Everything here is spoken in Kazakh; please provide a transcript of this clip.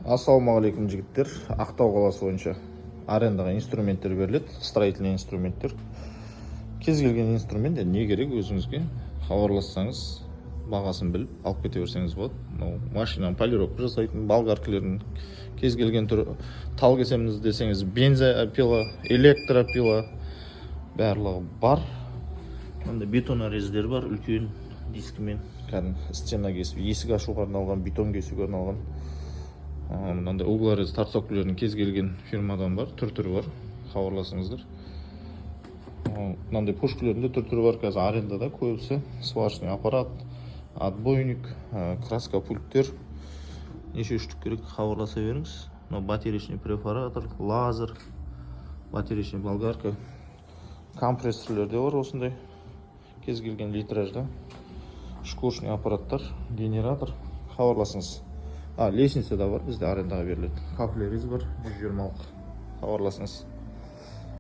Ассалаумағалейкум жігіттер. Ақтау қаласы бойынша арендаға инструменттер беріледі, строительный инструменттер. Кез келген инструмент не керек, өзіңізге хабарлассаңыз, бағасын біліп алып кете берсеңіз болады. Машинаны полировка жасайтын, болгаркілердің кез келген түрі, тал кесеміз десеңіз, бензопила, электропила барлығы бар. Мында бетонорездер бар, үлкен дискімен, стена кесіп, есік ашуға арналған, бетон кесуге арналған. Мынандай углорез торцовкілердің кез келген фирмадан бар, түр-түрі бар, хабарласыңыздар. Мынандай пушкілердің де түр-түрі бар, қазір арендада көбісі. Сварочный аппарат, отбойник, краска пульттер. Неше штук керек, хабарласа беріңіз. Батареечный перфоратор, лазер, батареечный болгарка, компрессорлер де бар осындай. Кез келген литражда. Шкурочный аппараттар, генератор, хабарласыңыз. Лестница да бар, бізде арендаға беріледі. Кафелеріңіз бар, 120-алық. Хабарласыңыз.